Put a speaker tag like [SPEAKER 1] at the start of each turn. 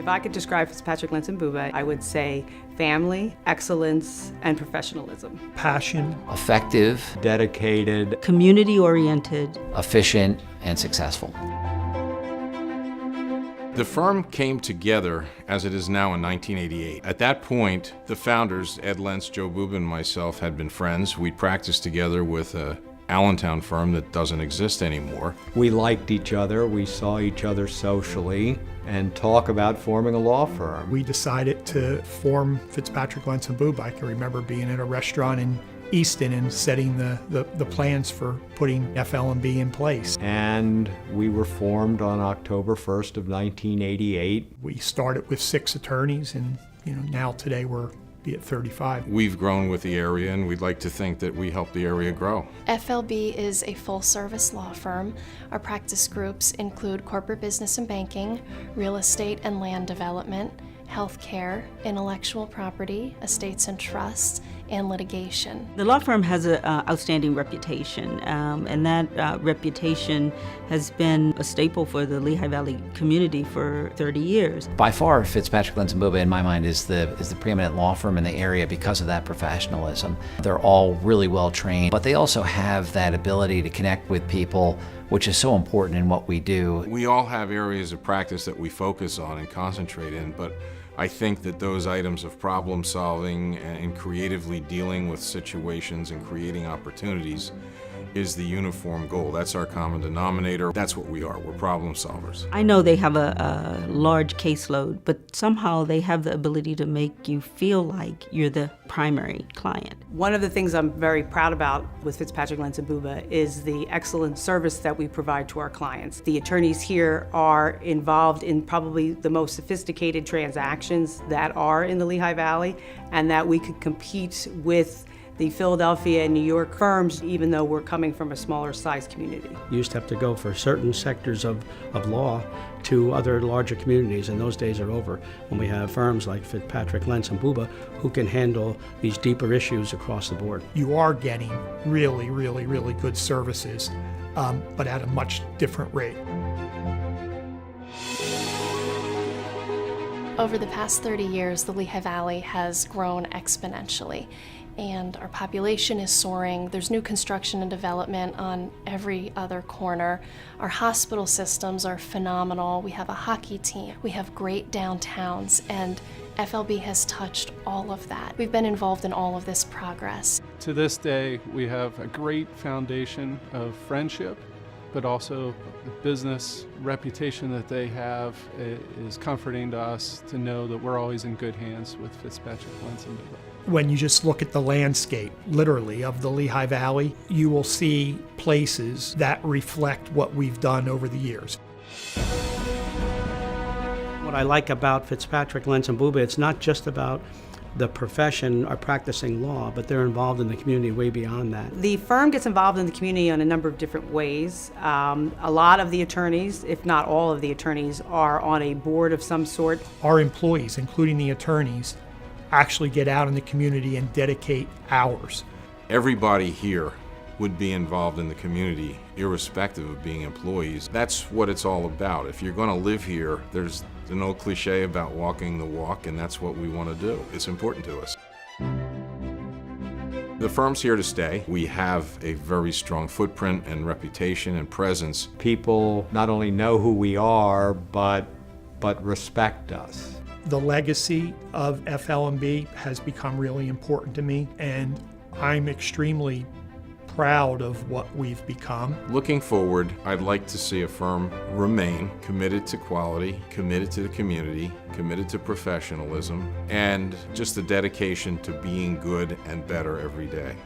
[SPEAKER 1] If I could describe Fitzpatrick Lentz Bubba, I would say family, excellence, and professionalism.
[SPEAKER 2] Passion.
[SPEAKER 3] Effective.
[SPEAKER 4] Dedicated.
[SPEAKER 5] Community-oriented.
[SPEAKER 3] Efficient and successful.
[SPEAKER 6] The firm came together as it is now in 1988. At that point, the founders, Ed Lentz, Joe Bubba, and myself had been friends. We'd practiced together with a Allentown firm that doesn't exist anymore.
[SPEAKER 4] We liked each other, we saw each other socially, and talk about forming a law firm.
[SPEAKER 2] We decided to form Fitzpatrick Lentz Bubba. I can remember being at a restaurant in Easton and setting the plans for putting FL&B in place.
[SPEAKER 4] And we were formed on October 1st of 1988.
[SPEAKER 2] We started with 6 attorneys, and now today we're at 35.
[SPEAKER 6] We've grown with the area, and we'd like to think that we help the area grow.
[SPEAKER 7] FLB is a full-service law firm. Our practice groups include corporate business and banking, real estate and land development, healthcare, intellectual property, estates and trusts, and litigation.
[SPEAKER 5] The law firm has an outstanding reputation, and that reputation has been a staple for the Lehigh Valley community for 30 years.
[SPEAKER 3] By far, Fitzpatrick Lentz Bubba, in my mind, is the preeminent law firm in the area because of that professionalism. They're all really well trained, but they also have that ability to connect with people, which is so important in what we do.
[SPEAKER 6] We all have areas of practice that we focus on and concentrate in, but I think that those items of problem solving and creatively dealing with situations and creating opportunities is the uniform goal. That's our common denominator. That's what we are. We're problem solvers.
[SPEAKER 5] I know they have a large caseload, but somehow they have the ability to make you feel like you're the primary client.
[SPEAKER 1] One of the things I'm very proud about with Fitzpatrick Lentz Bubba is the excellent service that we provide to our clients. The attorneys here are involved in probably the most sophisticated transactions that are in the Lehigh Valley, and that we could compete with the Philadelphia and New York firms, even though we're coming from a smaller size community.
[SPEAKER 8] You used to have to go for certain sectors of law to other larger communities, and those days are over when we have firms like Fitzpatrick Lentz Bubba who can handle these deeper issues across the board.
[SPEAKER 2] You are getting really, really, really good services, but at a much different rate.
[SPEAKER 7] Over the past 30 years, the Lehigh Valley has grown exponentially, and our population is soaring. There's new construction and development on every other corner. Our hospital systems are phenomenal. We have a hockey team. We have great downtowns, and FLB has touched all of that. We've been involved in all of this progress.
[SPEAKER 9] To this day, we have a great foundation of friendship, but also the business reputation that they have is comforting to us to know that we're always in good hands with Fitzpatrick Lentz Bubba.
[SPEAKER 2] When you just look at the landscape, literally, of the Lehigh Valley, you will see places that reflect what we've done over the years.
[SPEAKER 8] What I like about Fitzpatrick Lentz Bubba, it's not just about the profession or practicing law, but they're involved in the community way beyond that.
[SPEAKER 1] The firm gets involved in the community in a number of different ways. A lot of the attorneys, if not all of the attorneys, are on a board of some sort.
[SPEAKER 2] Our employees, including the attorneys, actually get out in the community and dedicate hours.
[SPEAKER 6] Everybody here would be involved in the community, irrespective of being employees. That's what it's all about. If you're going to live here, there's an old cliche about walking the walk, and that's what we want to do. It's important to us. The firm's here to stay. We have a very strong footprint and reputation and presence.
[SPEAKER 4] People not only know who we are, but respect us.
[SPEAKER 2] The legacy of FL&B has become really important to me, and I'm extremely proud of what we've become.
[SPEAKER 6] Looking forward, I'd like to see a firm remain committed to quality, committed to the community, committed to professionalism, and just the dedication to being good and better every day.